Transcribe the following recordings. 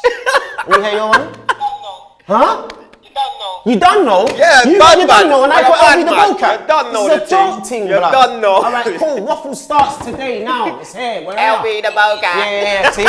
You hear your one? Huh? You done know? Yeah, you done know, and I got LV the vocab. You done know the It's a joke thing, You blood. done know. All right, cool. Waffle starts today now. It's here. Where are LV the vocab. Yeah, see?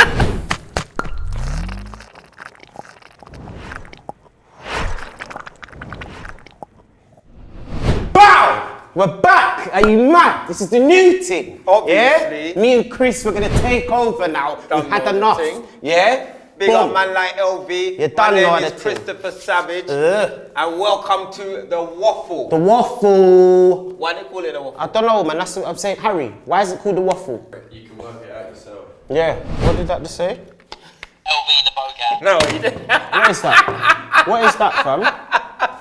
Bow! We're back. Are you mad? This is the new thing. Obviously. Yeah? Me and Chris, we're gonna take over now. We've had know the enough. thing. Yeah? Big up man like LV. You done My know name the is thing. Christopher Savage. And welcome to the Waffle. The Waffle. Why they call it a Waffle? I don't know, man. That's what I'm saying. Harry, why is it called the Waffle? You can work it out yourself. Yeah. What did that just say? LV the vocab. No, you didn't. What is that? What is that, fam?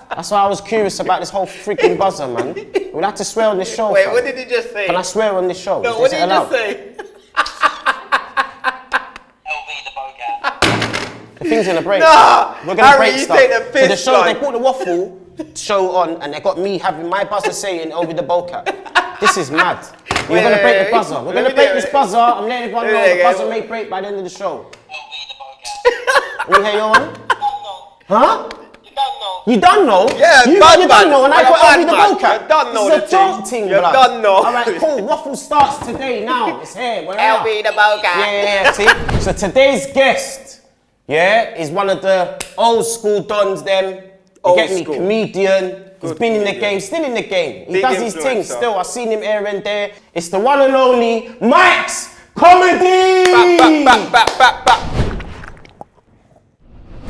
That's why I was curious about this whole freaking buzzer, man. We'll have to swear on this show. Wait, fam. what did he just say? Can I swear on this show? No, Is what it did he allowed? just say? LV the vocab. The thing's gonna break. Nah, We're gonna Harry, break you stuff. take the piss, So the show, son. they put the Waffle show on, and they got me having my buzzer saying over the vocab. This is mad. We're gonna break the buzzer. We're gonna break this buzzer. I'm letting everyone know the buzzer may break by the end of the show. LV the vocab. You hear your one? Huh? You don't know. You done know? Yeah, you done, done know, and I man. got Bad LV the man. vocab. You done know This is the a joke thing. thing, You blood. done know. All right, cool. Waffle starts today now. It's here. Where are LV the vocab. Yeah, see? So today's guest, yeah, is one of the old school dons, them. You Old get me? school. Comedian. He's Good been in the comedian. game, still in the game. He Big does his thing influencer. still. I've seen him here and there. It's the one and only Mike's Comedy! Back.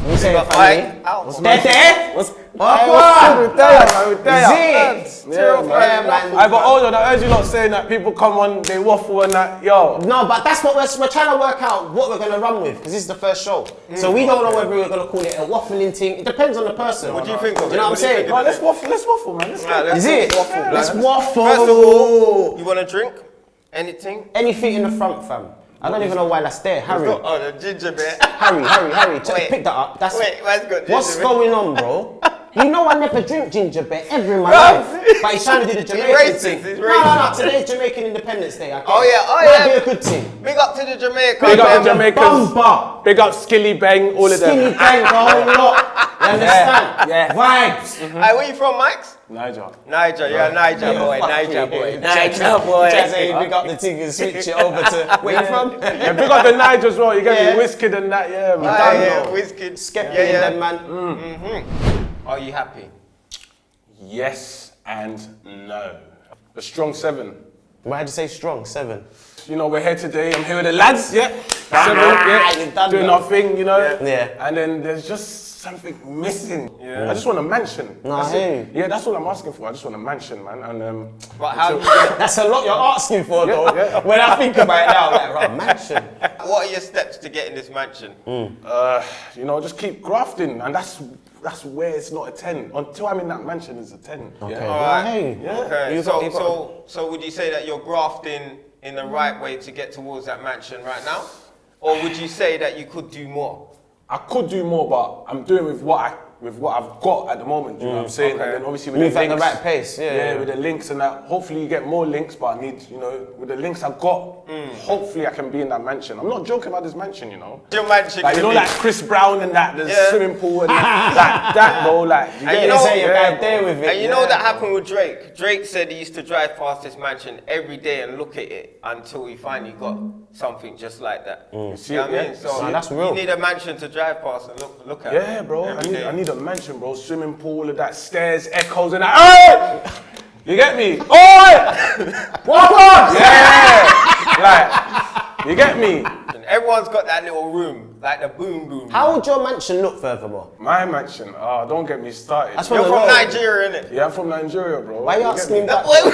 What you say, Got family? Mike. Out. There? What's What? there? Is it? Yeah, Yeah, man. I got older. I heard you lot saying that people come on, they waffle and that. Yo, No, but that's what we're trying to work out what we're gonna run with, because this is the first show. So we don't know whether we're gonna call it a waffling thing. It depends on the person. What do you think of it? You know what I'm What do you saying? think no, of let's waffle, man. Let's Right, go. let's Is it? waffle, Let's man. waffle. First of all, you want a drink? Anything? Anything in the front, fam. I don't even know why that's there. Harry, Oh, the ginger beer. Harry. Just Wait. pick that up. That's Wait, what's good? what's Ginger beer? going on, bro? You know I never drink ginger beer ever in my Bro. life. But he's trying to do the Jamaican racist, thing. he's No, racist. today's Jamaican Independence Day. I Oh, yeah, oh, Might yeah. be a good thing. Big up to the Jamaica. Big up man. the Jamaicans. Bumper. Big up Skilly Bang, all of Skinny them. bang, the whole lot. You understand? Yeah. Vibes. Hey, where you from, Mike's? Niger. Niger, yeah, Niger boy, Fuck Niger you. boy. Niger boy. Just say you pick up the thing and switch it over to where you from? Yeah, big up the Niger as well. You get Yeah. me Whiskey and that, yeah, man. Ah, done yeah, know. whiskey. Skeptic Yeah, them, man. Are you happy? Yes and no. A strong 7. Why did you say strong? 7. You know, we're here today. I'm here with the lads, yeah. 7, you've yeah. done Doing well. our thing, you know. Yeah. And then there's just something missing. Yeah. I just want a mansion. No, That's hey. it. Yeah, that's all I'm asking for. I just want a mansion, man. And But how you gonna, That's a lot you're asking for, though. yeah. When I think about it now, like, right, mansion. what are your steps to get in this mansion? you know, just keep grafting, and that's where it's not a 10. Until I'm in that mansion, it's a 10. Okay. Yeah. Alright. Hey. Yeah. Okay, You got- you so would you say that you're grafting in the right way to get towards that mansion right now? Or would you say that you could do more? I could do more, but I'm doing with what I've got at the moment. You know what I'm saying? Okay. And then obviously with Move the at the links, right pace, yeah. with the links and that. Hopefully you get more links, but I need, you know, with the links I've got, hopefully I can be in that mansion. I'm not joking about this mansion, you know. Your mansion Like, you could know, be- like Chris Brown and that, the Yeah. swimming pool and that, that, bro, like, you And get you it? know- Say you're Yeah, right there with it. And you know that happened with Drake. Drake said he used to drive past this mansion every day and look at it until he finally got something just like that. You see know it, what I mean? yeah? So No, that's real. you need a mansion to drive past and look at. Yeah, bro. every day. I need a mansion, bro. Swimming pool, all of that, stairs, echoes, and that. Hey! You get me? Oi! Walk on! Yeah! Like, you get me? And everyone's got that little room, like the boom boom. How would your mansion look furthermore? My mansion. Oh, don't get me started. That's You're what from I know. Nigeria, innit? Yeah, I'm from Nigeria, bro. Why are you get asking me? him that? No.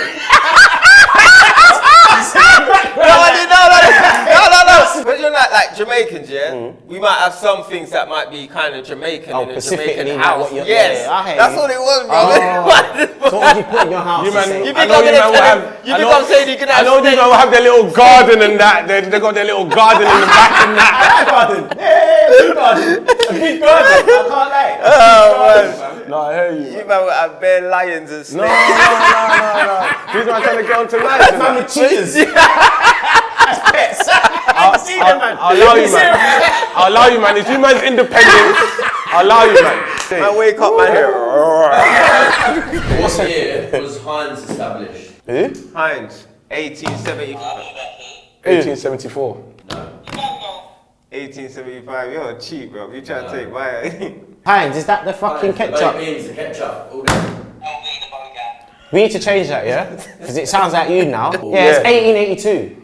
Because you're not like Jamaicans, yeah? We might have some things that might be kind of Jamaican Oh, in a specifically Jamaican like house. what you're- Yes, yeah, I hear that's you. what it was, bro. So what would you put in your house? You man, say? You I think know I'm you gonna man will tell have. him- you think I'm saying you can I have know these steak? man will have their little garden and that. They got their little garden in the back and that. garden. Hey, garden. big burden. I can't lie. No, I hear you. You Man. man would have bare lions and No. snakes. These man trying to get onto life. Man with cheaters. That's pets. I'll allow you, man. I'll allow you, man. If you man's independent, I'll allow you, man. Man, wake up, man. What year was Heinz established? Who? Heinz, 1875. 1874. 1875. You're cheap, bro. You trying to take my. Heinz, is that the fucking Heinz, the ketchup? baked beans, the ketchup, all that. LV the bogan. We need to change that, yeah? Because it sounds like you now. Yeah, it's 1882.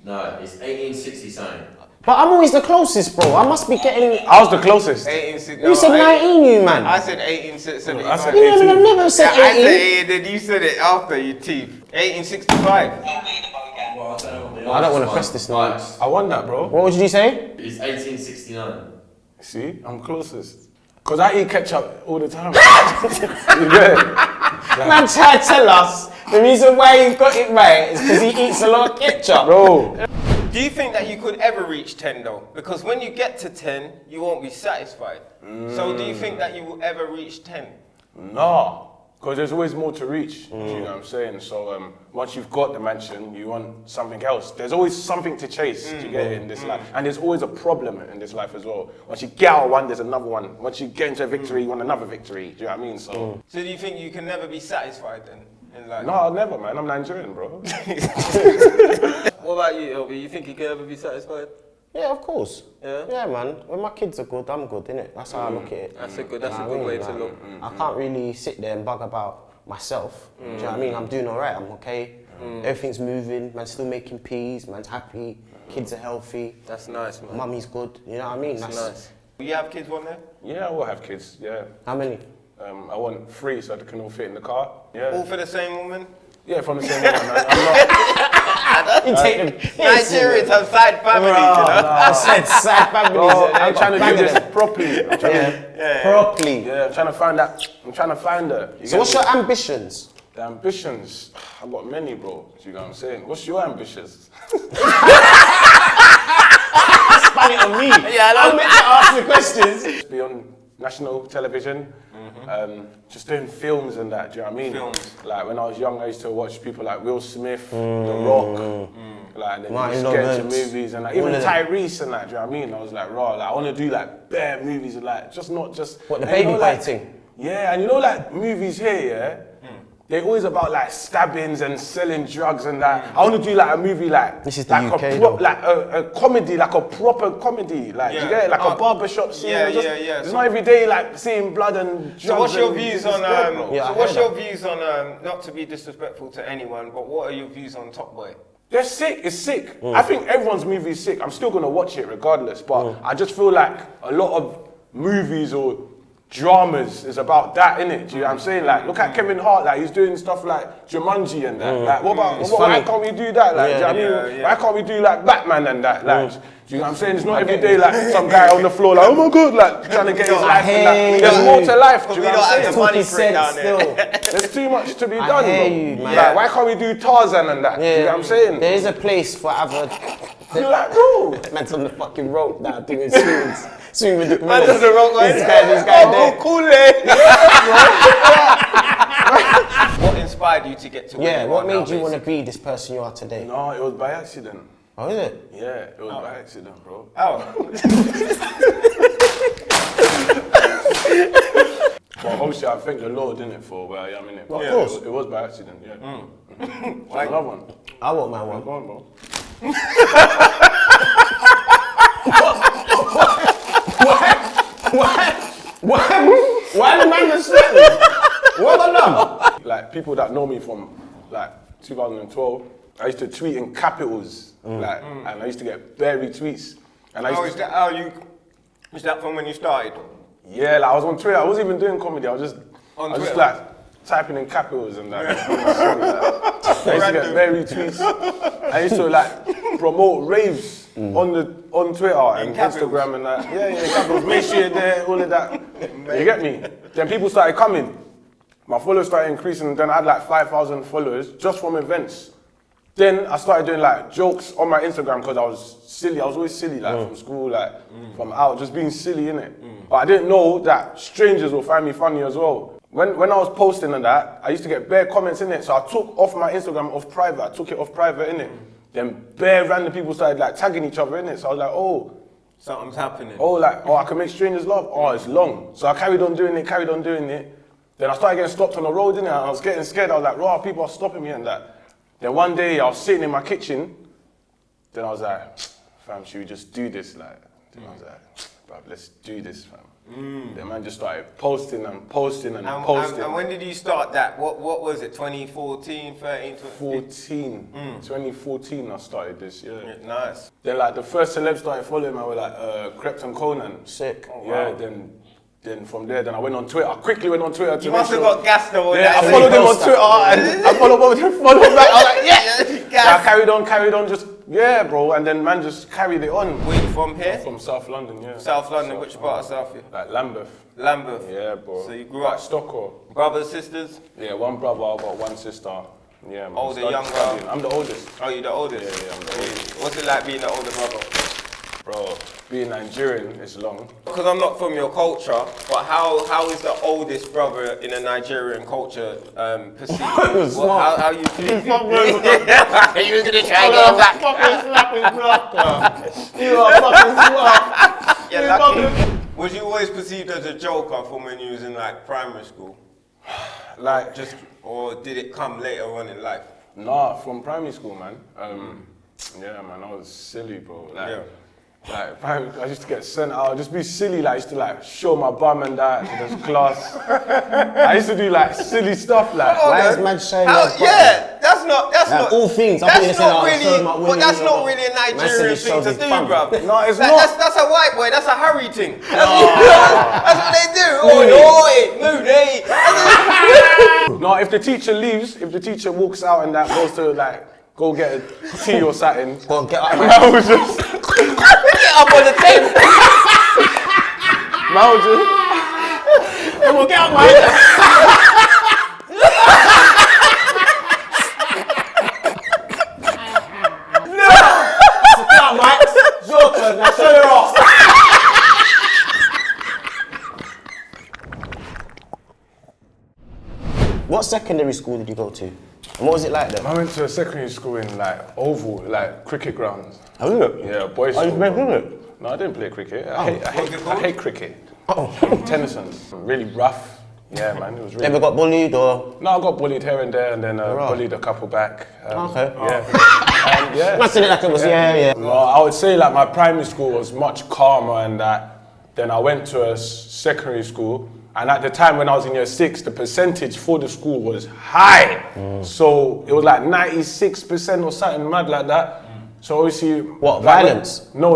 No, it's 1860 something. But I'm always the closest, bro. I must be getting. I was the closest. 1860. You said 19, you man. I said 1875. I said You never said Yeah, I said 18. 8, then you said it after, you teeth. 1865. LV the bogan. Well, I don't know what the I don't want to answer press was. this now. Right. I won that, bro. What would you say? It's 1869. See, I'm closest. Because I eat ketchup all the time. You get it? Man tried to tell us the reason why he got it right is because he eats a lot of ketchup. Bro, Do you think that you could ever reach 10 though? Because when you get to 10, you won't be satisfied. So do you think that you will ever reach 10? nah. Because there's always more to reach. Do you know what I'm saying? So once you've got the mansion, you want something else. There's always something to chase to get in this life. And there's always a problem in this life as well. Once you get out of one, there's another one. Once you get into a victory, you want another victory. Do you know what I mean? So, So do you think you can never be satisfied then in life? no, I'll never, man. I'm Nigerian, bro. What about you, LV? You think you can ever be satisfied? Yeah, of course. Yeah? Yeah, man. When my kids are good, I'm good, innit? That's how I look at it. That's a good You know what I way mean? to Like, look. I can't really sit there and bug about myself. Do you know what I mean? I'm doing alright, I'm okay. Everything's moving, man's still making peas, man's happy, kids are healthy, That's nice, man. mummy's good. You know what I mean? That's nice. You have kids one day? Yeah, I will have kids, yeah. How many? I want 3 so they can all fit in the car. Yeah, All for the same woman? yeah, from the same one, man. I'm not. You take them. Nigerians have side families, you know? I said side families. Oh, and I'm trying to bag do of this them. properly. I'm trying Properly. I'm trying to find that. I'm trying to find her. You So get what's me? your ambitions? The ambitions? I've got many, bro. Do you know what I'm saying? What's your ambitions? Spell it on me. Yeah, I'm meant to ask the questions. Be on national television, just doing films and that. Do you know what I mean? Films. Like when I was young, I used to watch people like Will Smith, The Rock, like and then Martin just get into Lawrence. movies and like All even of them. Tyrese and that. Do you know what I mean? I was like, raw. Like I want to do like bare movies and like just not just What, the and you baby know, like, biting? Yeah, and you know like movies here, yeah. They're always about like stabbings and selling drugs and that. I want to do like a movie like This is the like UK though. like a comedy, like a proper comedy, like Yeah. you get it, like Oh, a barbershop scene. yeah, Just- yeah, yeah. It's So- not every day like seeing blood and drugs. So what's your and views this is on, dead, bro. Yeah, I so what's heard your views on, not to be disrespectful to anyone, but what are your views on Top Boy? They're sick. It's sick. I think everyone's movie is sick. I'm still gonna watch it regardless, but I just feel like a lot of movies or dramas is about that, innit? Do you know what I'm saying? Like, look at Kevin Hart, like he's doing stuff like Jumanji and that. Like, what about why funny. can't we do that? Like, do you know what I mean? yeah. Why can't we do like Batman and that? Like, do you know what I'm saying? It's not every day like some guy on the floor like, oh my god, like trying to get his life and that. hear There's you. more to life. Do We you know don't what I'm have saying? the money Talking for it down sense there. still. There's too much to be I done, hear bro. you, man. Like, why can't we do Tarzan and that? Do you know what I'm saying? There is a place for other. You're like, bro. Man's on the fucking rope now doing swings. Swing with the Man does the wrong way. This guy there. Cool, What inspired you to get to where Yeah, you what are made now, you want to basically? be this person you are today? No, it was by accident. Oh, is it? Yeah, it was by accident, bro. Oh. Well, obviously, I thank the Lord in it for where I am in it. Of course. It was by accident, yeah. Why? Another one. I want my one. Go on, bro. Why the man just sweating? What have I done? Like, people that know me from, like, 2012, I used to tweet in capitals, like, and I used to get bare retweets. And I Oh, used is to, that how you? Is that from when you started? yeah, like, I was on Twitter. I wasn't even doing comedy. I was just, On I was just Twitter? like, typing in capitals and that. I used to get bare retweets. I used to, like, promote raves on Twitter and capitals? Instagram and that. Yeah, capitals. Make sure you're there, all of that. You get me? Then people started coming. My followers started increasing, and then I had like 5,000 followers just from events. Then I started doing like jokes on my Instagram because I was silly. I was always silly, like from school, like from out, just being silly, innit? But I didn't know that strangers will find me funny as well. When I was posting and that, I used to get bare comments in it. So I took off my Instagram off private. I took it off private in it. Then bare random people started like tagging each other in it. So I was like, oh. Something's happening. Oh, I can make strangers laugh. Oh, it's long. So I carried on doing it. Then I started getting stopped on the road, innit? I was getting scared. I was like, raw, people are stopping me and that. Then one day I was sitting in my kitchen. Then I was like, fam, should we just do this? Then I was like, bruv, let's do this, fam. The man just started posting and posting. And when did you start that? What was it? 2014, 13, 2014. 2014 I started this, yeah. Nice. Then like the first celebs started following me were like Krept and Conan. Sick. Yeah, then from there, then I went on Twitter. I quickly went on Twitter to You must have got gassed though. Yeah, I followed him on Twitter and I followed back. I was like, yeah. I carried on, just, yeah, bro. And then man just carried it on. Where you from here? From South London, yeah. South London, which part of South here? Like Lambeth. Lambeth. Yeah, bro. So you grew up? Stockholm. Brothers, sisters? Yeah, one brother, I've got one sister. Yeah, man. Older, younger? Studying. I'm the oldest. Oh, you're the oldest? Yeah, I'm the oldest. What's it like being the older brother? Bro, being Nigerian is long. Because I'm not from your culture, but how is the oldest brother in a Nigerian culture perceived? How you feel? He was gonna try and get back. Fucking slapping blocker. You are fucking smart. Yeah, lucky. Was you always perceived as a joker from when you was in like primary school? Like, Or did it come later on in life? nah, from primary school, man. Yeah, man, I was silly, bro. Like, I used to get sent out, just be silly, like, I used to like show my bum and that to this class. I used to do like silly stuff, like. Why is man showing their butt? Yeah, that's not all things. That's not really, but that's not really a Nigerian thing to do, bruv. No, it's Like, not. That's a white boy. That's a Harry thing. That's what they do. No, if the teacher leaves, if the teacher walks out and that goes to like, go get a tea or something. Go on, get up, I was just. Get up on the table. Man was just. Hey, we'll get up, man. Sit down, Mike. It's your turn. Now show your ass. What secondary school did you go to? And what was it like there? I went to a secondary school in like Oval, like cricket grounds. Oh, look. Yeah, boys. Oh, you school. played cricket? No, I didn't play cricket. What's it I hate cricket. Oh. Tennyson's really rough. Yeah, man, it was really. Ever got bullied or? No, I got bullied here and there, and then bullied a couple back. Okay. Yeah. Yeah. Must have it like it was, yeah. No, I would say like my primary school was much calmer and that. Then I went to a secondary school, and at the time when I was in year 6, the percentage for the school was high. So it was like 96% or something mad like that. So obviously, What, violence? No,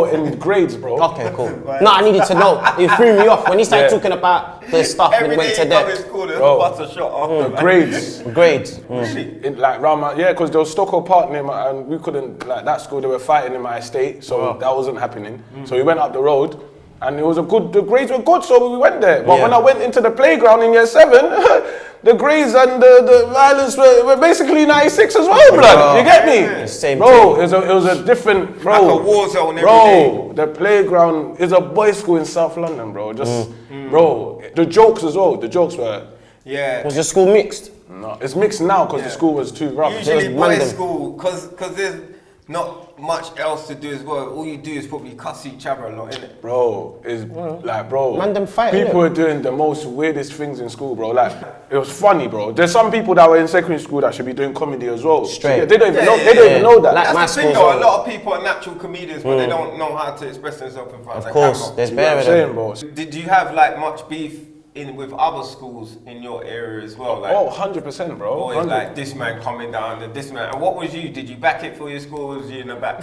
in grades, bro. Okay, cool. No, I needed to know. It threw me off when he started talking about the stuff and Every went day to you come in that. school, there's Bro. a butter shot off. The grades. Grades. In, like round my, yeah, because there was Stockholm Park near my, and we couldn't, like that school, they were fighting in my estate, so that wasn't happening. So we went up the road, and it was the grades were good, so we went there. But when I went into the playground in year 7, the grades and the violence were basically 96 as well, blood. You get me? Same bro, thing. it was a different, bro. Like a war zone every bro, the playground is a boys' school in South London, bro. Bro, the jokes as well, the jokes were, Yeah. Was your school mixed? no, it's mixed now because the school was too rough. Usually Just boys' random. school, because there's not much else to do as well. All you do is probably cuss each other a lot, innit? Bro, is like, bro. Man, them fight, people innit? were doing the most weirdest things in school, bro. Like, it was funny, bro. There's some people that were in secondary school that should be doing comedy as well. Straight. Yeah, they don't even know. Yeah, They don't yeah, even know that. Like, my That's the thing school's though, on- a lot of people are natural comedians, but they don't know how to express themselves in front of Of the course, camera. there's You know what bare I'm of saying, them. bro? Did you have like much beef with other schools in your area as well? Like, Oh, 100%, bro. always 100. like this man coming down and this man. And what was you? Did you back it for your school or was you in the back?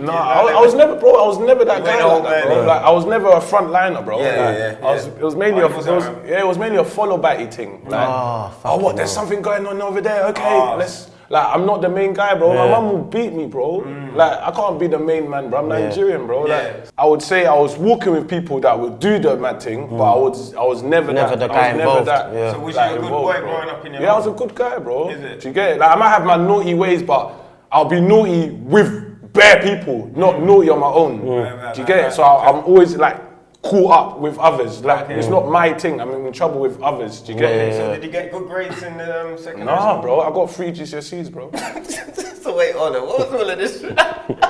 No, I was never, bro. I was never that You guy went like old that, man, bro. yeah. Like, I was never a front liner, bro. Yeah, Like, yeah. It was mainly Oh, a, you was it was, around. yeah, it was mainly a follow batty thing. Like, fucking what? There's something going on over there. Okay, Oh. let's. Like, I'm not the main guy, bro. My mum will beat me, bro. Like, I can't be the main man, bro. I'm Nigerian, bro. Yeah. Like, I would say I was walking with people that would do the mad thing, but I was never Never that. the guy I was never involved, that. yeah. So was like, you a good involved, boy bro. growing up in your Yeah, I house? was a good guy, bro. Is it? Do you get it? Like, I might have my naughty ways, but I'll be naughty with bare people, not naughty on my own. Right, Do you get it? So I'm always like caught up with others. Like, it's not my thing. I'm in trouble with others. Do you get it? So did you get good grades in the secondary Nah, school? bro. I got 3 GCSEs, bro. So wait, hold on. What was all of this?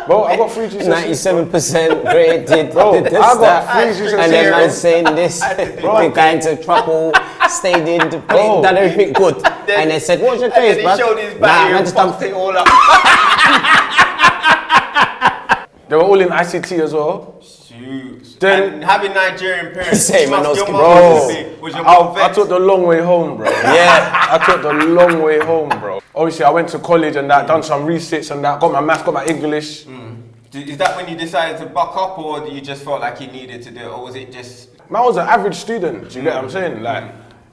Bro, I got 3 GCSEs. 97% graded. Bro, did this, I got that. 3 GCSEs. And then man saying this, been going into trouble, stayed in the plane, done everything good. And they said, what's your grades, And bro? then he showed his Nah, battery man and just done fucked it all up. They were all in ICT as well. Shoot. Then- And having Nigerian parents, Same, man, must- those your kids- mum Bro, was your mum I vexed? took the long way home, bro. Yeah. I took the long way home, bro. Obviously, I went to college and that, done some research and that, got my maths, got my English. Is that when you decided to buck up, or you just felt like you needed to do it, or was it just... Man, I was an average student, do you get what I'm saying? Like,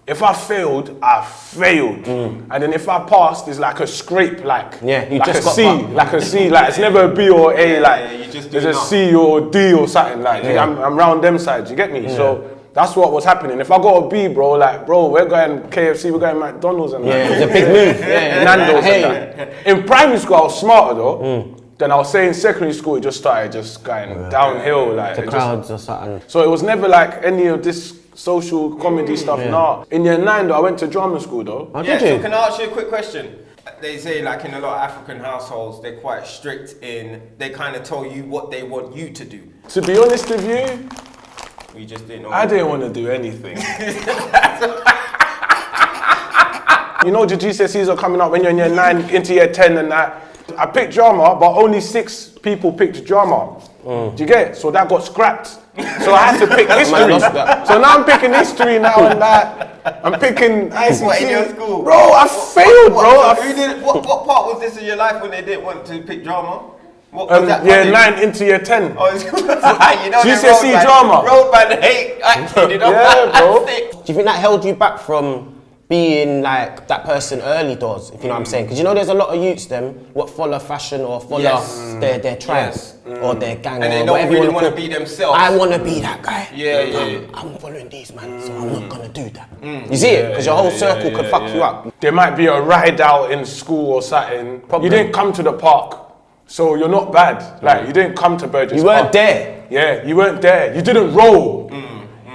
if I failed, I failed. And then if I passed, it's like a scrape, like, Yeah, you like just a got C, bumped. like a C, like it's never a B or A, Yeah, like yeah, you just do there's a enough. C or D or something, like, I'm round them sides, you get me? So that's what was happening. If I got a B, bro, like, bro, we're going KFC, we're going McDonald's and Yeah, that. it's a big move. Yeah, Nando's Hey. and that. In primary school, I was smarter though. Then I was saying secondary school, it just started just going downhill, like. The it just- crowds or something. so it was never like any of this social comedy stuff. Nah. In year 9 though, I went to drama school though. Oh, Yeah, did so you? can I ask you a quick question? They say like in a lot of African households, they're quite strict in, they kind of tell you what they want you to do. To be honest with you, We just didn't know. I didn't want to do anything. You know the GCSEs are coming up when you're in year 9 into year 10 and that. I picked drama, but only 6 people picked drama. Do you get it? So that got scrapped. So I had to pick history. lost that. So now I'm picking history now and that. I'm picking ICT. What, in your school? Bro, I failed, bro. So who did, what part was this in your life when they didn't want to pick drama? What was that? Year 9 into year 10. Oh, it's- you know, GCSE drama. Roadman hate acting, you know? Yeah, bro. Do you think that held you back from being like that person early doors, if you know what I'm saying? Because you know there's a lot of youths them what follow fashion or follow their tribe or their gang And they or don't whatever really you want to call be themselves. I want to be that guy. Yeah. I'm following these man, so I'm not gonna do that. You see it? Because your whole circle could fuck you up. There might be a ride out in school or something. Problem. You didn't come to the park, so you're not bad. Like, you didn't come to Burgess You weren't Park. there. Yeah, you weren't there. You didn't roll.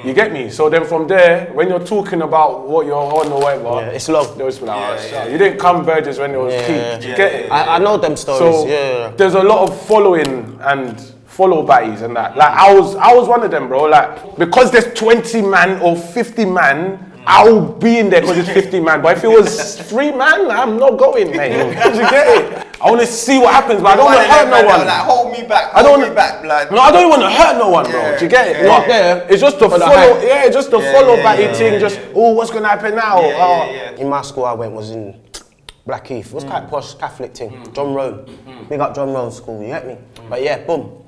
You get me? So then from there, when you're talking about what you're on or whatever, Yeah, it's long. they was like, oh, shit. You didn't come Burgess when it was peak. Do you get it? I know them stories. So yeah. there's a lot of following and follow bys and that. Like I was one of them, bro. Like because there's 20 man or 50 man, I'll be in there because it's 50 man. But if it was 3 man, I'm not going, mate. Do you get it? I want to see what happens, but I don't want to hurt no one. Like, hold me back. I don't hold me back, blood. No, I don't even want to hurt no one, bro. Do you get it? Not there. It's just the For the follow. hype. Yeah, just the follow batty thing. Just what's gonna happen now? In my school I went was in Blackheath. It was quite posh Catholic thing. John Roan. Big up John Roan school, you get me? But yeah, boom.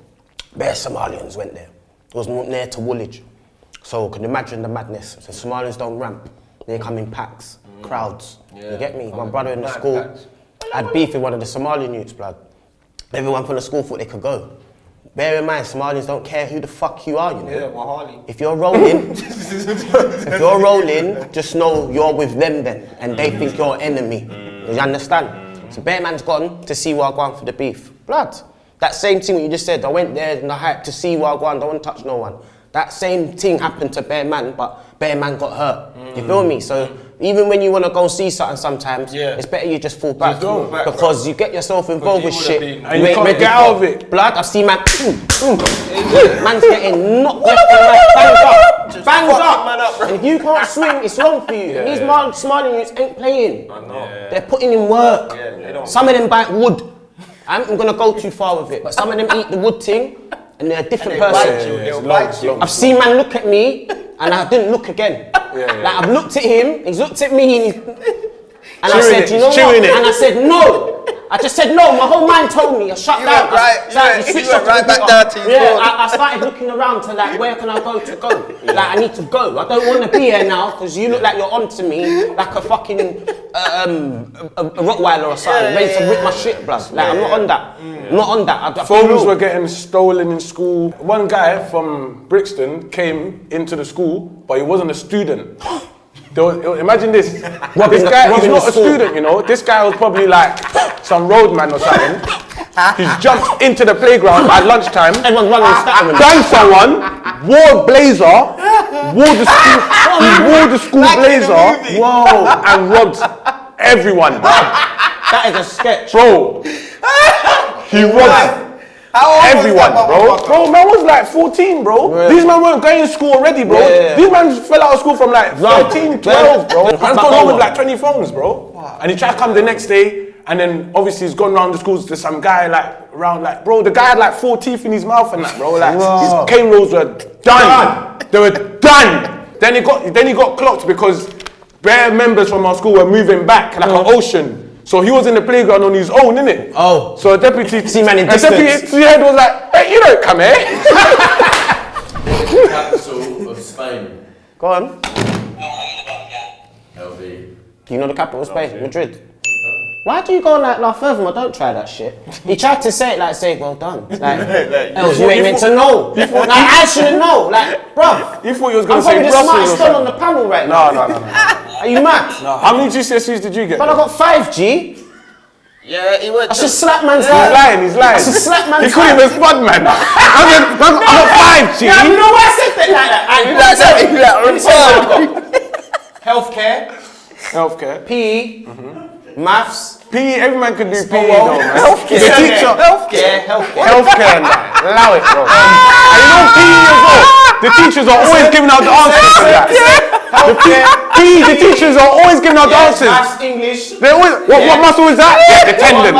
Bare Somalians went there. It was near to Woolwich. So you can imagine the madness. The Somalians don't ramp. They come in packs, crowds. You get me? My brother in the school had beef with one of the Somalian youths, blood. Everyone from the school thought they could go. Bear in mind, Somalians don't care who the fuck you are, you know? Yeah, well, Harley. If you're rolling, just know you're with them then, and they think you're an enemy. You understand? So Bear Man's gone to see what I want for the beef. Blood. That same thing what you just said, I went there in the hype to see what I want, don't want to touch no one. That same thing happened to Bear Man, but Bear Man got hurt. You feel me? So even when you want to go see something sometimes, it's better you just fall back. fall back, because you get yourself involved with you shit. would've been- And you ain't can't ready get for. out of it. Blood, I've seen man, man's getting knocked left and right, banged up. Just Banged fuck up. man up, bro. And if you can't swing, it's wrong for you. And these smiling youths ain't playing. I know. They're putting in work. Yeah, they don't- Some of them bite wood. I'm not gonna go too far with it, but some of them eat the wood thing and they're a different They'll person. bite you, they'll it's bite you. long. I've seen man look at me and I didn't look again. Like I've looked at him, he's looked at me and I Chewing said, it, you know he's what? chewing it. And I said no. I just said no. My whole mind told me. I shut You down. went right- I started you to switch went off to right the back computer. down to his Yeah, phone. I started looking around to like where can I go to go? Like I need to go. I don't want to be here now because you look like you're onto me like a fucking a Rottweiler or something, ready to rip my shit, bruv. Like I'm not on that. I'm not on that. I feel Phones low. were getting stolen in school. One guy from Brixton came into the school, but he wasn't a student. Imagine this. This guy, he's robbing not the a school. student, you know. This guy was probably like some roadman or something. He's jumped into the playground at lunchtime. Everyone's running and starting. Banged someone, wore a blazer, wore the school blazer, and robbed everyone. That is a sketch. Bro, he robbed everyone, bro. Bro, man was like 14, bro. Yeah. These men weren't going to school already, bro. Yeah. These men fell out of school from like 13, 12, bro. Man's gone home with like 20 phones, bro. And he tried to come the next day, and then obviously he's gone around the schools to some guy bro, the guy had like 4 teeth in his mouth and that, bro. Like, his cane rolls were done. They were done. Then he got clocked because bare members from our school were moving back like an ocean. So he was in the playground on his own, innit? Oh. So a deputy, See man in distance. deputy head was like, hey, you don't come here. Capital of Spain. Go on. LV. Do you know the capital of Spain? Madrid. Why do you go like furthermore? Don't try that shit. He tried to say it say well done. Like, else you ain't meant to know. Like I shouldn't know. Like, bruv. You thought you was I'm going to say probably the Brussels smartest or girl on something. the panel right now. No. Are you mad? No. How many GCSEs did you get? But I got 5G. Yeah, he went. I should slap man's He's lying. I should slap man's He couldn't even spud, man. I'm got 5G. Yeah, you know why I said that like that? Healthcare, Healthcare. PE, maths. PE, every man could do PE though, man. Healthcare. The teacher. Healthcare, man. Allow it, bro. And you know PE as well. The teachers are always giving out the answers for that. The teachers are always giving out the answers. Maths, English. They always, what muscle is that? Yeah, the tendon.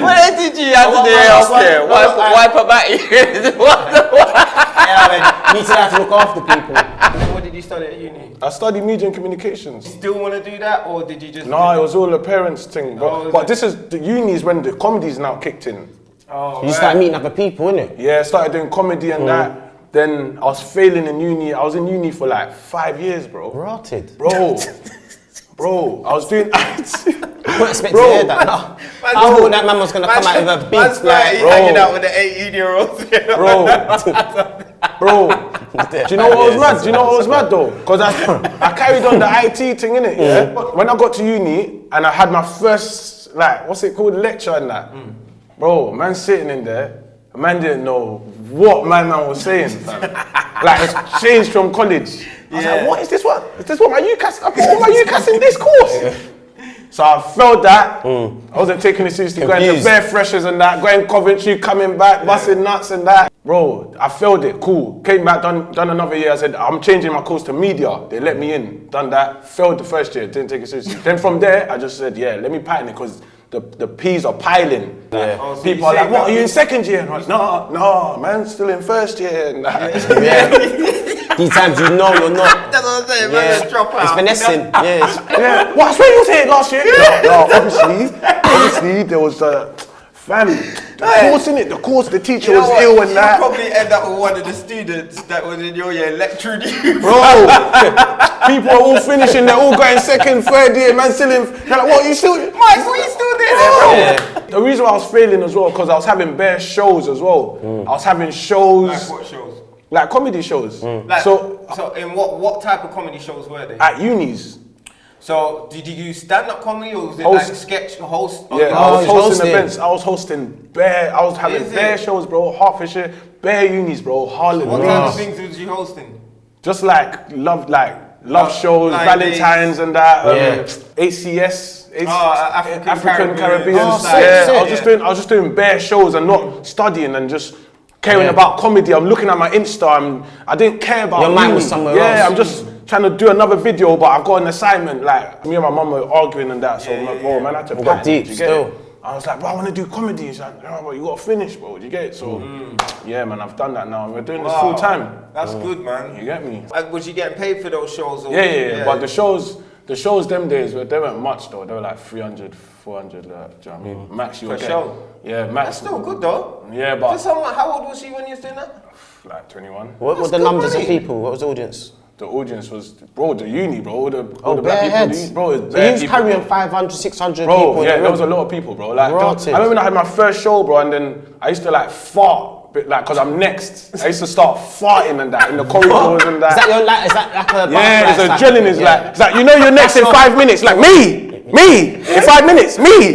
What did you have to do healthcare? Wipe her back. Need to have to look after people. What did you study at uni? I studied media and communications. Still want to do that, or did you just? No, it was all the parents' thing. Oh, But this is the unis when the comedy's now kicked in. Oh, You start meeting other people, innit? Yeah, I started doing comedy and that. Then I was failing in uni. I was in uni for like 5 years, bro. Rotted. Bro, I was doing IT. I wasn't expecting to hear that. No. I thought that man was going to come out with a big like, bro. hanging out with the 18-year-olds. Bro, do you know what was mad? Do you know what was mad though? Because I carried on the IT thing, innit? Yeah. When I got to uni and I had my first, like, what's it called, lecture and that. Bro, man sitting in there, man didn't know what man was saying, fam. Like, it's changed from college. I was like, what is this one? Is this what my UCAS? What my UCAS in this course? So I felt that. I wasn't taking it seriously, going to bare freshers and that, going Coventry, coming back, busting nuts and that. Bro, I failed it, cool. Came back, done another year. I said, I'm changing my course to media. They let me in, done that. Failed the first year, didn't take it seriously. Then from there, I just said, yeah, let me pattern it because the P's are piling. Yeah. Oh, so People are like, what, are you in second year? And I was like, no, man, still in first year. And that. These times you know you're not. That's what I'm saying, man. Yeah. Let's drop out. It's finessing. Yeah. What, I swear you was here last year? No, obviously, there was the course, the teacher was ill and that. You probably end up with one of the students that was in your year lecturing you. Bro, people are all finishing, they're all going second, third year, man still in, they're like, what, you still, Mike, what you still doing? Yeah. The reason why I was failing as well, because I was having bare shows as well. I was having shows. Like what shows? Like comedy shows. Like, so in what type of comedy shows were they? At unis. So did you do stand-up comedy or was it Host. like sketch host? Yeah, Oh, I was hosting hosting. events. I was hosting bare, I was having Is bare it? shows, bro. Hertfordshire, bare unis, bro. Harlem. What kind of things was you hosting? Just like love shows, like Valentine's and that. Yeah. ACS. African Caribbean. Oh, sick, Yeah, sick. I was just doing bare shows and not studying and just caring about comedy. I'm looking at my Insta. I didn't care about Your mind was uni. somewhere Yeah, else. I'm just trying to do another video, but I've got an assignment. Like me and my mum were arguing and that. So bro, man, I had to got pattern, deep do you get still. it? I was like, bro, I want to do comedy. He's like, no, bro, you got to finish, bro. Do you get it? So yeah, man, I've done that now. And we're doing this full time. That's good, man. You get me? Was you getting paid for those shows? Or Yeah. But the shows them days, they weren't much though. They were like 300, 400. Do you know what I mean? Max you were Per getting. show? Yeah, max. That's still good though. Yeah, For but someone, how old was she when you was doing that? like 21. What were the good numbers of money. people? What was the audience? The audience was, bro, the uni, bro. All the Bare black people. heads. Bro, it's So bare you was people, carrying bro. 500, 600 Bro, people in yeah, the there was a room. lot of people, bro. Like, Rotted. I remember when I had my first show, bro, and then I used to like fart, like, cause I'm next. I used to start farting and that in the corridors and that. Is that like a Yeah, butterfly there's stuff? adrenaline. Yeah. It's like, you know you're next in 5 minutes. Like, me, in 5 minutes, me.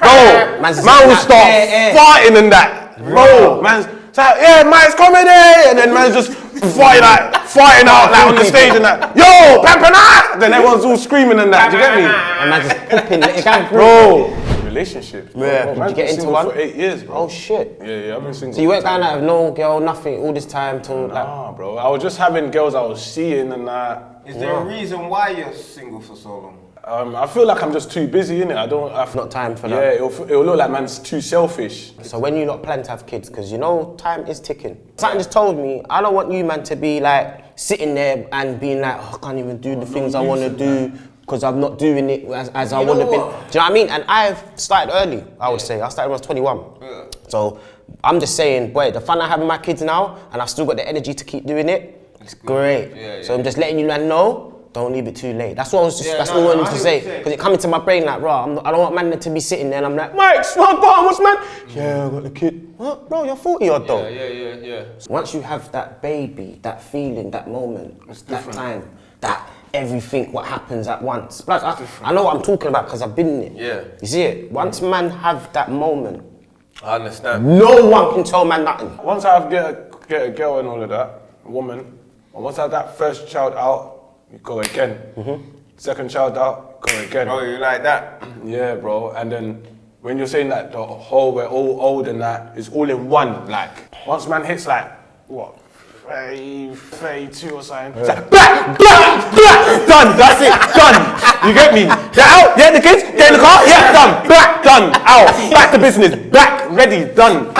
Bro, Man's just man will like, start farting and that. Bro, man's like, yeah, man's coming in. And then man's just farting out like on the stage and that. Yo, Pampana! Then everyone's all screaming and that. Do you get me? And man just pooping. Bro. Relationships. Bro. Yeah. Bro, Did man's you get been into single one? for 8 years, bro. Oh shit. Yeah, I've been single. So you went down out of no girl, nothing, all this time till like. Nah, bro. I was just having girls I was seeing and that. Is there a reason why you're single for so long? I feel like I'm just too busy, innit? Not time for that. Yeah, it'll look like man's too selfish. So when you not plan to have kids, because you know time is ticking. Something just told me, I don't want you man to be like sitting there and being like, oh, I can't even do the things I want to do because I'm not doing it as I would have been. Do you know what I mean? And I've started early, I would say. I started when I was 21. Yeah. So I'm just saying, boy, the fun I have with my kids now, and I've still got the energy to keep doing it, it's great. Yeah, so I'm just letting you man know, don't leave it too late. That's what I was just, that's all I wanted to say. saying. Because it come into my brain like, bro, I don't want man to be sitting there and I'm like, Mike, smart bomb, what's man? Yeah, I got the kid. What? Bro, you're 40 odd though. Yeah. Once you have that baby, that feeling, that moment, that time, that everything, what happens at once. Plus, I know what I'm talking about because I've been in it. Yeah. You see it? Once man have that moment, I understand. no one can tell man nothing. Once I get a girl and all of that, a woman, and once I have that first child out, you go again. Second child out, go again. Oh, you like that? Yeah, bro. And then when you're saying that the whole we're all old and that, it's all in one. Like once man hits like what, 32 or something, it's like blah, blah, blah, done. That's it, done. You get me? They're out. Yeah, the kids get in the car. Yeah, done. Back, done. Out. Back to business. Back, ready, done.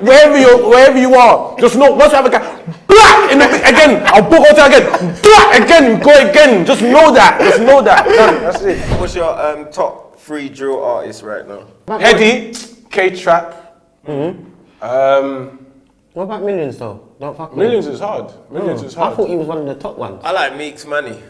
Wherever you are, just know once you have a guy. Black in the again. I'll book hotel again. Black again. Go again. Just know that. Done. That's it. What's your top 3 drill artists right now? Heady, K-Trap. What about Millions though? Don't fuck with Millions is hard. Millions is hard. I thought he was one of the top ones. I like Meek's Money.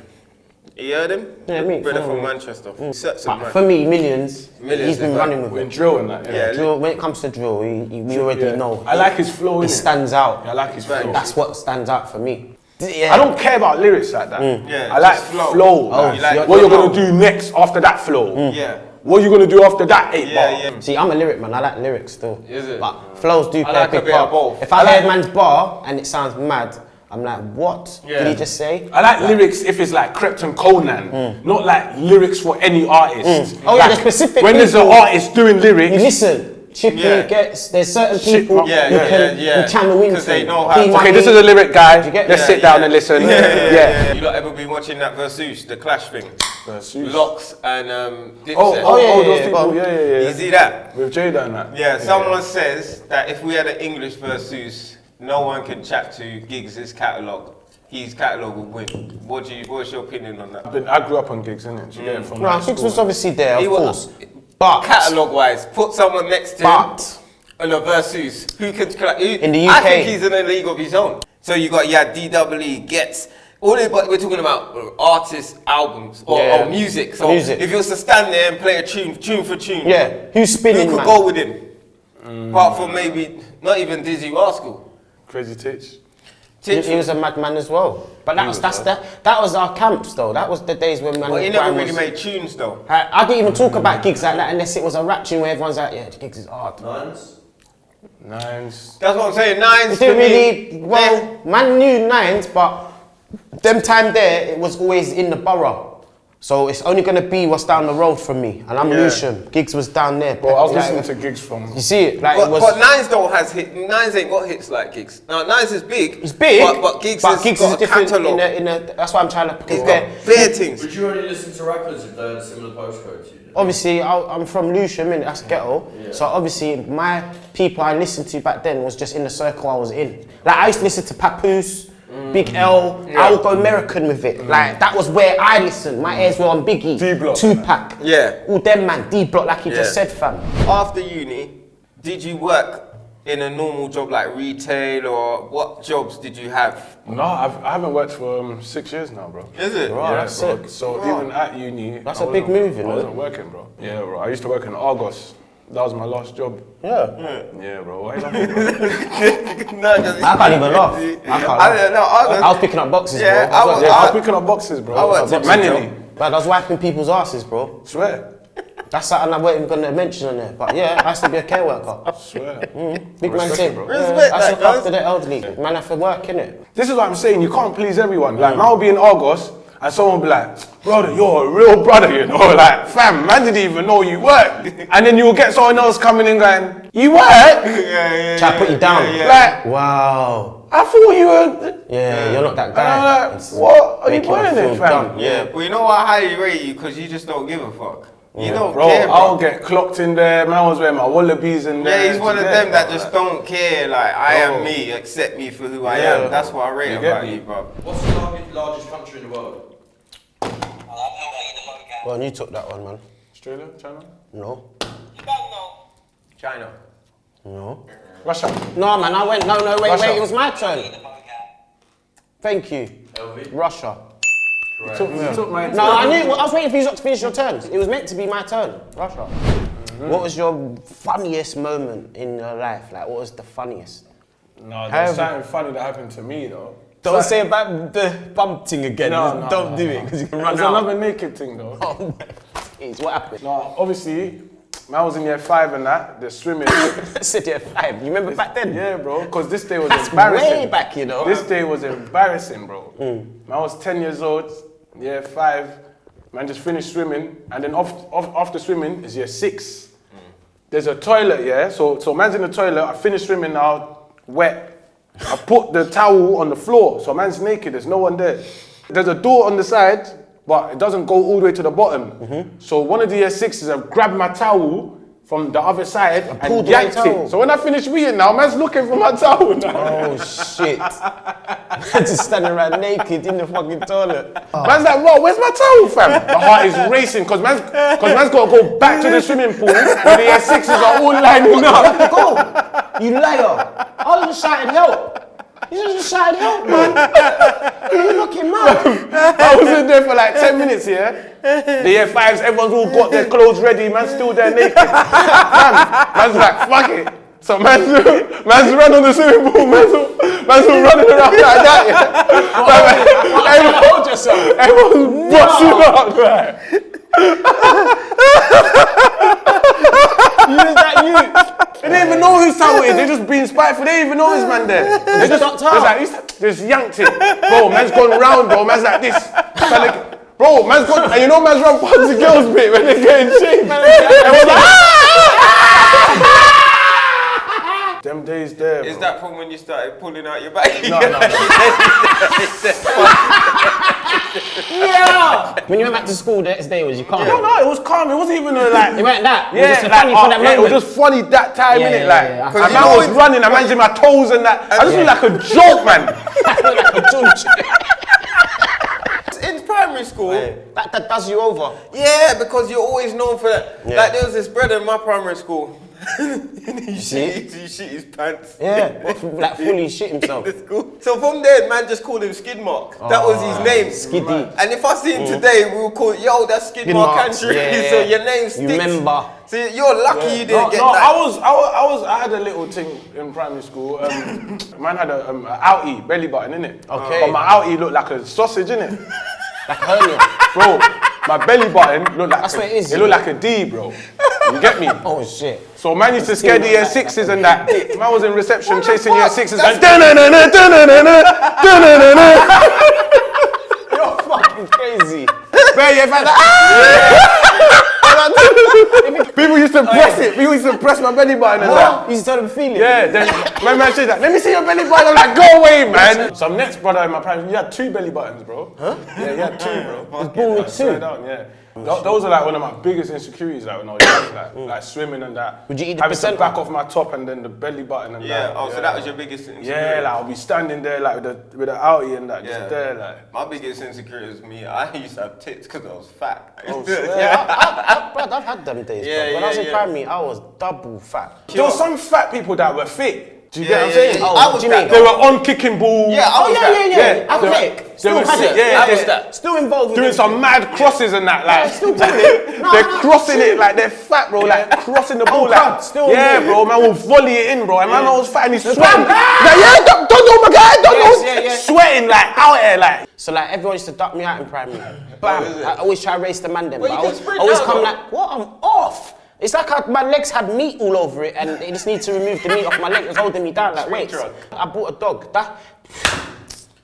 You heard him? Yeah, Meeks, Brother yeah. from Manchester. Sets But man. for me, Millions, Millions he's been is running like- with In it. drill and that. Yeah. Drill, when it comes to drill, we already Yeah. know. I like his flow. It innit? stands out. I like his flow. That's what stands out for me. Yeah. I don't care about lyrics like that. Yeah, I like just flow. flow. Oh, like, you like what you're flow. gonna do next after that flow? Yeah. What you gonna do after that 8 bar? Yeah. See, I'm a lyric man. I like lyrics still. Is it? But flows do play like a a big bit of part. both. If I hear man's bar and it sounds mad, I'm like, what Yeah. did he just say? I like lyrics if it's like Krypton Conan, not like lyrics for any artist. Oh yeah, Like, the specific when there's an people. artist doing lyrics, You listen. Chippy Yeah. gets. There's certain Shit, people yeah, you can channel into. 'Cause they know how to- Be okay, this is money. a lyric guy. You get Let's me? sit down and listen. You lot ever been watching that Versus, the Clash thing? Versus. Locks and Dipset. Oh, yeah, those yeah, people. yeah. Yeah. You see that? With Jada and that. Yeah, someone says that if we had an English Versus, no one can chat to Giggs' catalogue. His catalogue would win. What's your opinion on that? I grew up on gigs, innit? You get it from No, high Six school. was obviously there, He of was- course. But Catalogue wise, put someone next to him but on a Versus. Who can In the I UK. think he's in a league of his own. So you got DWE, Gets. All this, but we're talking about artists, albums, or Yeah. music. So Music. if you was to stand there and play a tune for tune, yeah, who's spinning, who could man? go with him? Apart from maybe not even Dizzy Rascal. Crazy Titch. He was a madman as well. But that was our camps though. That was the days when man. But he never grime really was- made tunes though. I didn't even talk about gigs like that unless it was a rap tune where everyone's like, yeah, the gigs is hard. Nines. That's what I'm saying. Nines It to didn't me, really, well, man knew Nines, but them time there, it was always in the borough. So it's only gonna be what's down the road from me. And I'm Lucian. Gigs was down there. Bro, I was Like, listening to gigs from. You see it? Like But, it was. but Nines don't has hit. Nines ain't got hits like Giggs. Now Nines is big. It's big, But Giggs has is got a different catalogue. that's why I'm trying to He's compare. got bare things. Would you only listen to rappers if they had a similar postcode to you? Obviously, I'm from Lewisham, and that's ghetto. So obviously, my people I listened to back then was just in the circle I was in. Like I used to listen to Papoose, Big L. I would go American with it. Like that was where I listened. My ears were on Biggie, D-Block. Tupac. Yeah. All them man, D-Block, like you just said, fam. After uni, did you work in a normal job like retail or what jobs did you have? No, I haven't worked for 6 years now, bro. Is it? Right. Yeah, that's bro. sick. So even at uni, That's I a big wasn't- move, you know? I wasn't working, bro. Yeah, bro. I used to work in Argos. That was my last job. Yeah. Yeah, bro. Why are you laughing, bro? No, I can't even laugh. I can't laugh. I was picking up boxes, Yeah, bro. I was- Yeah, I was picking up boxes, bro. I worked in Manually. But I was wiping people's asses, bro. Swear. That's something I wasn't even going to mention on there. But yeah, I used to be a care worker. I swear. Big man Respect thing. it, bro. Respect I that, look guys. after the elderly. Man have to work, innit? This is what I'm saying. You can't please everyone. Like, man will be in Argos, and someone will be like, brother, you're a real brother, you know? Like, fam, man didn't even know you worked. And then you'll get someone else coming in going, you work? Try to put you down. Like, Wow. I thought you were... Yeah, you're not that And guy. I'm like, It's what are you making me doing feel there, fam? dumb. Yeah, but you know what? I highly rate you because you just don't give a fuck. You don't Bro, care, bro. I'll get clocked in there. Man was wearing my wallabies in there. Yeah, he's one of today, them that bro, just like, don't care. Like, I Bro. am me, accept me for who I Yeah. am. That's what I rate You get about me? you, bro. What's the largest country in the world? I've not made a vote yet. Well, you took that one, man. Australia, China, No. You don't know. China. No. Russia. No, man, I went, no, wait, Russia. it was my turn. Made a vote yet. Thank you. LV? Russia. You took my No, I knew, I was waiting for you to finish your turns. It was meant to be my turn. Russia. What was your funniest moment in your life? Like, what was the funniest? No, there's However- something funny that happened to me though. Don't say about the bump thing again. No, Don't no, do no. it, because you can run There's out. another naked thing though. Oh, jeez, what happened? No, obviously, man was in year 5 and that, the swimming. I said year 5. You remember back then? Yeah, bro, because this day was That's embarrassing. way back, you know. This day was embarrassing, bro. Man was 10 years old, year 5, man just finished swimming, and then after swimming is year 6. There's a toilet, yeah? So man's in the toilet, I finished swimming now, wet. I put the towel on the floor, so man's naked, there's no one there. There's a door on the side, but it doesn't go all the way to the bottom. So one of the year 6s have grabbed my towel from the other side and pulled the yanked towel. it. So when I finish weeing now, man's looking for my towel now. Oh, shit. Just standing around naked in the fucking toilet. Man's like, bro, where's my towel, fam? My heart is racing, because man's got to go back to the swimming pool where the year 6s are all lining up. Go! You liar! I was just shouting help. You just shouted help, man. You fucking mad. I was in there for like 10 minutes, yeah? The year 5s, everyone's all got their clothes ready, man's still there naked. Man's like, fuck it. So man's run on the swimming pool, man's all running around like that, yeah? Hold yourself. Everyone's busting up, right? They didn't even know whose towel it is. They're just being spiteful. They didn't even know his man there. They just yanked it. Bro, man's gone round, bro. Man's like this. Bro, man's gone. And you know man's run past the girls' bit when they're getting changed. And we're like, them days there, bro. Is that from when you started pulling out your bag? No. Yeah! When you went back to school the next day, was you calm? No, it was calm. It wasn't even like. It weren't that. It was Yeah, just like, funny for that yeah, it moment. was just funny that time, Yeah, innit? yeah, Like, yeah. and Because man you know was it's- running, and man's in my toes and that. I just feel like a joke, man. In primary school, That does you over. yeah, because you're always known for that. Yeah. Like there was this brother in my primary school. he see? shit his pants. Yeah, like fully shit himself. In the school. So from there, man just called him Skid Mark. That was his name. Skiddy. And if I see him today, we will call, yo, that's Skid Skid Mark Marks, country. yeah. So your name sticks. You remember. So you're lucky you didn't get No, that. I had a little thing in primary school. Man had a outie belly button, innit? Okay. But my outie looked like a sausage, innit? Like hernia. Bro, my belly button looked like That's what it is. It looked like a D, bro. You get me? Oh shit. So man used to scare the year 6s and that. Man was in reception chasing year 6s That's- and dun-dun-dun-dun, dun-dun-dun-dun, dun-dun-dun-dun. You're fucking crazy. Bare year 5s, people used to press it. People used to press my belly button and that. You used to tell them feel it. Yeah, then my man said that. Let me see your belly button. I'm like, go away, man. Some next brother in my primary, he had 2 belly buttons, bro. Huh? Yeah, he had 2, bro. He was born with Swear 2. down, yeah. Those are like one of my biggest insecurities, like when I was young, like swimming and that. Would you eat the having to placenta? back off my top and then the belly button and Yeah, that. oh, so that was your biggest insecurity? Yeah, like I'll be standing there like with the outie and that, Yeah. just there, like. My biggest insecurity was me. I used to have tits because I was fat. Yeah, I've had them days, Yeah, bro. When I was yeah, in yeah. primary, I was double fat. There were some fat people that were fit. Do you get what I'm saying? Oh, I what was do you mean? They were on kicking ball. Yeah, I was that. Yeah. They were- Athletic. they Still were had sick. it. Yeah, I was that. Still involved with doing it. some mad crosses and that, like still doing it. No, they're no, crossing it like they're fat, bro. Like crossing the ball, Oh, like God, still yeah, doing it. bro. Man will volley it in, bro. And man was fat and he's sweating. bam, Like, yeah, don't do my guy, don't Yes, yeah. sweating like out here, like. So like everyone used to duck me out in primary. Bam. I always try to race the man them. Well, But you I can sprint always now, come though. like, what? I'm off. It's like my legs had meat all over it and they just need to remove the meat off my leg. It was holding me down like weights. I bought a dog.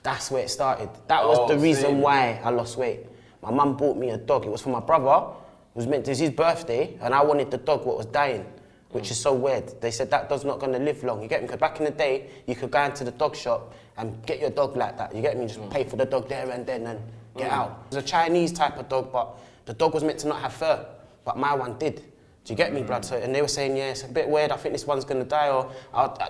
That's where it started. That was the reason why I lost weight. My mum bought me a dog. It was for my brother. It was his birthday and I wanted the dog what was dying, which is so weird. They said that dog's not gonna live long. You get me? Because back in the day, you could go into the dog shop and get your dog like that. You get me? Just pay for the dog there and then and get out. It was a Chinese type of dog, but the dog was meant to not have fur, but my one did. Do you get me, blood? So, and they were saying, yeah, it's a bit weird. I think this one's gonna die. Or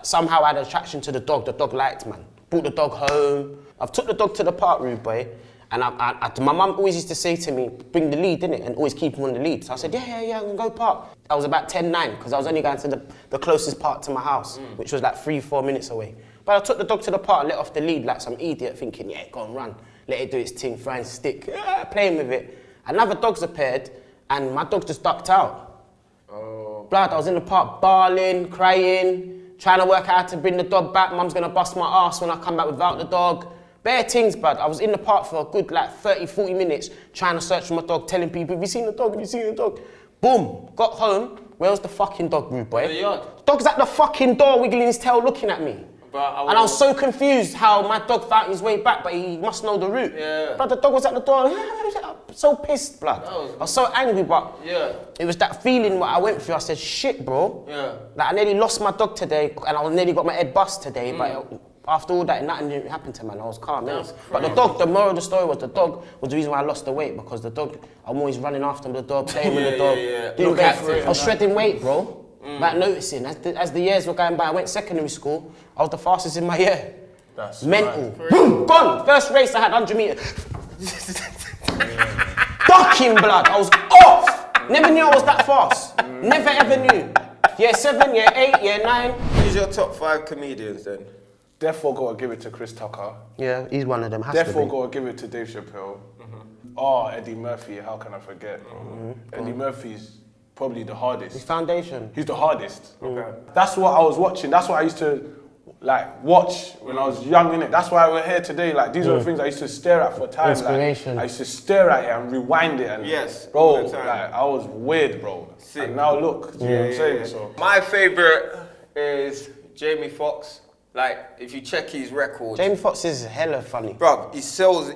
somehow I had an attraction to the dog. The dog liked, man. Brought the dog home. I've took the dog to the park, rude boy. And my mum always used to say to me, bring the lead, innit? And always keep him on the lead. So I said, yeah, I'm gonna go park. I was about 10-9, because I was only going to the closest park to my house, which was like 3-4 minutes away. But I took the dog to the park, let off the lead like some idiot, thinking, yeah, go and run. Let it do its thing, fry and stick, playing with it. Another dog's appeared, and my dog just ducked out. Blood, I was in the park bawling, crying, trying to work out how to bring the dog back. Mum's gonna bust my ass when I come back without the dog. Bare things, blood. I was in the park for a good like 30-40 minutes trying to search for my dog, telling people, have you seen the dog, have you seen the dog? Boom, got home. Where was the fucking dog, rude boy? In the yard. Dog's at the fucking door wiggling his tail looking at me. But And I was so confused how my dog found his way back, but he must know the route. Yeah. But the dog was at the door. I'm so pissed, blood. I was so angry, but Yeah. it was that feeling what I went through. I said, shit, bro. Yeah. Like, I nearly lost my dog today, and I nearly got my head bust today, but after all that, nothing didn't happen to me, man. I was calm, innit? But the dog, the moral of the story was the dog was the reason why I lost the weight, because the dog, I'm always running after the dog, playing with the dog. Doing Look great. after it. I was shredding weight, bro. Like noticing, as the years were going by, I went secondary school, I was the fastest in my year. That's Mental. Boom, gone. First race I had 100 meters. Ducking, blood. I was off. Never knew I was that fast. Never ever knew. Year 7, year 8, year 9. Who's your top 5 comedians then? Therefore, gotta give it to Chris Tucker. Yeah, he's one of them. Has Therefore, to be. gotta give it to Dave Chappelle. Oh, Eddie Murphy. How can I forget, bro? Eddie Murphy's probably the His hardest. foundation. He's the hardest. Okay. That's what I was watching. That's what I used to like watch when I was young, innit? That's why we're here today. Like these are the things I used to stare at for time. Inspiration. Like, I used to stare at it and rewind it. And Yes, bro, all the time. like I was weird, bro. Sick. And now look, you know what I'm saying? So My favourite is Jamie Foxx. Like, if you check his record, Jamie Foxx is hella funny. bruv,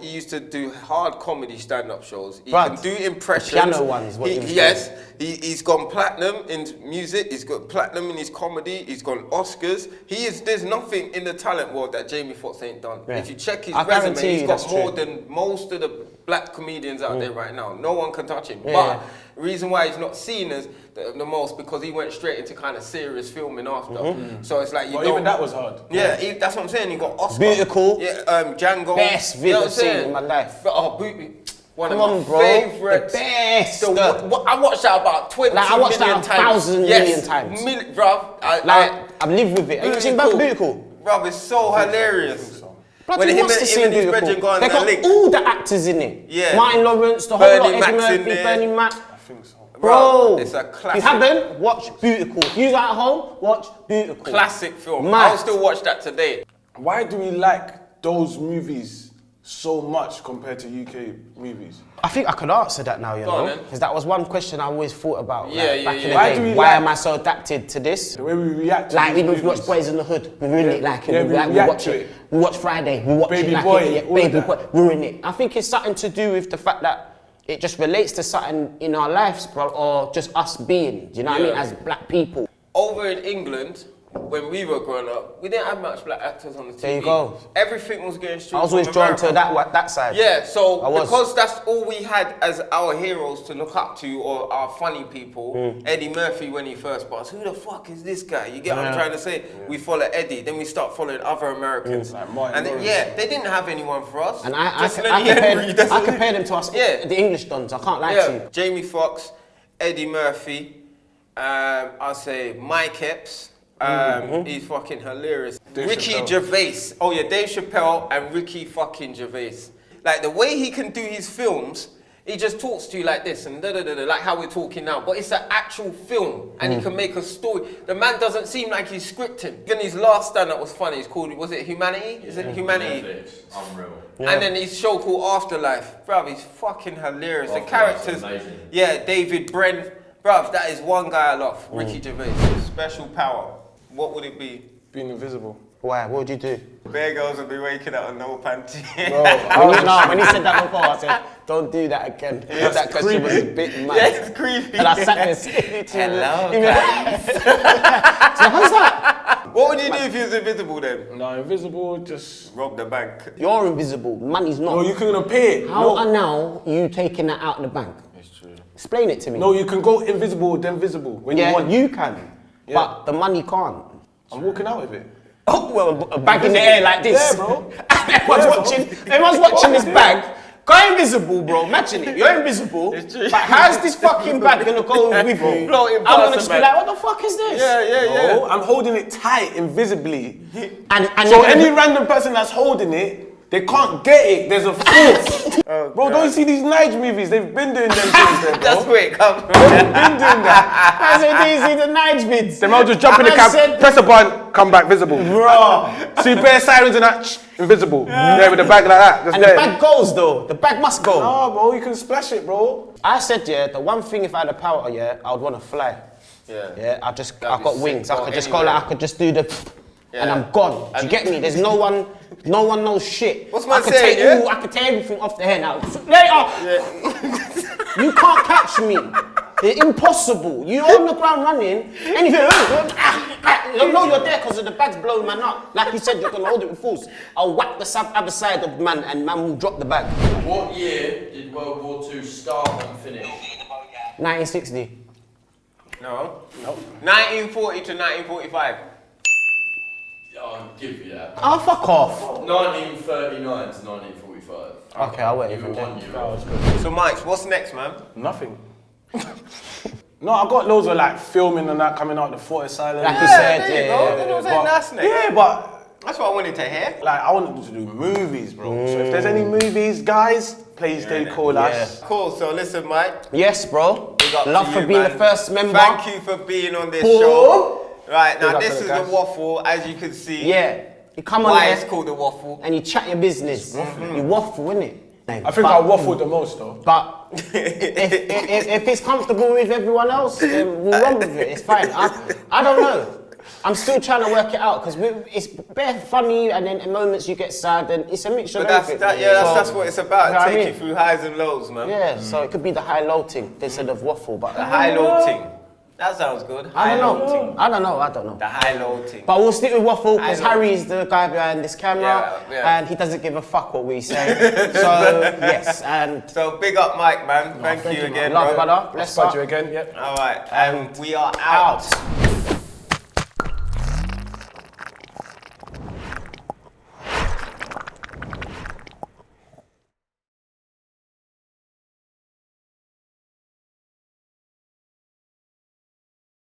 he used to do hard comedy stand-up shows. He Bruv, can do impressions. piano ones, what he was Yes, he's gone platinum in music. He's got platinum in his comedy. He's gone Oscars. There's nothing in the talent world that Jamie Foxx ain't done. Yeah. If you check his I resume, guarantee he's you got that's more true. than most of the black comedians out there right now. No one can touch him. Yeah. But the reason why he's not seen as the most, because he went straight into kind of serious filming after. So it's like you but don't. even that was hard. Yeah, that's what I'm saying. He got Oscar. Beautiful. Yeah, Django. Best You know video what I'm scene saying? in my life. But, one Come of on, my bro. favorites. The best. I watched that about 20 Like, I watched that million 1,000 times. million times. Bruv. I've lived with it. Have you seen Beautiful? Bruv, it's so hilarious. Bloody him must have and seen his brethren Beautiful. go on They that got link. all the actors in it. Yeah. Martin Lawrence, the whole Bernie lot, Eddie Mac's in Murphy, there. Bernie Mac. I think so. Bro, It's a If classic. you haven't, watch Beautiful. If you're at home, watch Beautiful. Classic film. Mad. I'll still watch that today. Why do we like those movies so much compared to UK movies? I think I could answer that now, you Go on, know, then. because that was one question I always thought about. Yeah, like, yeah, back yeah. in the Why day. do we Why like- am I so adapted to this? The way we react to Like these even if we watch movies. Boys in the Hood, we ruin it. Like, Yeah, we like we react watch to it. it. We watch Friday. We watch Baby it like Boy, it. all Baby of Boy, that. ruin it. I think it's something to do with the fact that it just relates to something in our lives, bro, or just us being. Do you know what I mean? Yeah. As black people. Over in England, when we were growing up, we didn't have much black actors on the TV. There you go. Everything was going straight I was always from drawn America. to that side. Yeah, so I was. because that's all we had as our heroes to look up to, or our funny people. Eddie Murphy when he first passed, who the fuck is this guy? You get what I'm trying to say? We follow Eddie, then we start following other Americans. Like Martin and Lawrence. yeah, they didn't have anyone for us. And I Just Lenny Henry, that's all. compare them to us, Yeah. the English dons. I can't lie to Yeah, you. Jamie Foxx, Eddie Murphy, I'll say Mike Epps. He's fucking hilarious. Dave Ricky Chappelle. Gervais. Oh yeah, Dave Chappelle and Ricky fucking Gervais. Like the way he can do his films, he just talks to you like this and like how we're talking now. But it's an actual film and he can make a story. The man doesn't seem like he's scripting. Even his last stand-up was funny. It's called, was it Humanity? Is it Humanity? Netflix. Unreal. And then his show called Afterlife. Bruv, he's fucking hilarious. The Afterlife's characters, amazing. yeah, David Brent. Bruv, that is one guy I love, Ricky Gervais. Special power. What would it be? Being invisible. Why? What would you do? Bear girls would be waking up with no panty. When he said that before, I said, don't do that again. That question was a bit mad. Yeah, it's creepy. And I sat there saying to him, Hello, so how's that? What would you do if you was invisible then? No, invisible, just... Rob the bank. You're invisible, money's not. No, you can appear. How No. are now you taking that out of the bank? It's true. Explain it to me. No, you can go invisible, then visible. When you yeah, want. you can, Yeah. but the money can't. I'm walking out with it. Oh, well, a bag in the air like this. Yeah, bro. Everyone's watching this bag. Go invisible, bro. Imagine it. You're invisible. It's true. But how's this fucking bag gonna go with you? Floating I'm past gonna the just be bag. like, what the fuck is this? Yeah. No, I'm holding it tight, invisibly. And So any random person that's holding it, they can't get it. There's a force. Bro, don't you see these Nige movies? They've been doing them things there, bro. That's where it comes from. They've been doing that. That's what they see the Nige vids. They might just jump in the I cab, said- press a button, come back visible. Bro. See bare sirens and that, invisible. Yeah, with the bag like that. Just And the there. bag goes though. The bag must go. No, bro, you can splash it, bro. I said, yeah, the one thing if I had the power, yeah, I would want to fly. Yeah. I That'd got be wings. sick. I Go could just go anywhere. like, I could just do the, and Yeah. I'm gone. Do you get me? There's no one knows shit. What's I man could saying, take yeah? I could take everything off the head now. Later. You can't catch me. It's impossible. You're on the ground running, anything. You know you're there because of the bag's blowing man up. Like you said, you're gonna hold it with force. I'll whack the other side of man, and man will drop the bag. What year did World War II start and finish? 1960. No. 1940 to 1945. I'll give you that. Oh, fuck off. 1939 to 1945. Okay, I'll wait You even won, then. you won. So, Mike, what's next, man? Nothing. No, I got loads of like filming and that coming out the Fort Asylum. Like you said, there you go. yeah. Then I was saying that's next. Yeah, but That's what I wanted to hear. like I wanted to do movies, bro. So if there's any movies, guys, please do call us. Cool. So, listen, Mike. Yes, bro. Big up Love to for you, being man. the first member. Thank you for being on this Boom. show. Right, now Big up this to is the the guys. Waffle, as you can see. Yeah. You come on Why there it's called the Waffle. and you chat your business. You waffle, innit? I think I waffled the most though. But if it's comfortable with everyone else, then we'll run with it. It's fine. I don't know. I'm still trying to work it out because it's bare funny and then in moments you get sad and it's a mixture But of that's, everything. that's what it's about. You know what I Take you mean? through highs and lows, man. Yeah, so it could be the high-low thing instead of waffle. But The high-low thing. That sounds good. I don't High-low know. ting. I don't know. The high-low thing. But we'll stick with Waffle because I know. Harry's the guy behind this camera Yeah. and he doesn't give a fuck what we say. So, yes, and So big up, Mike, man. Thank you again, love, bro. brother. Bless Spud up. you again, yep. All right, and we are out.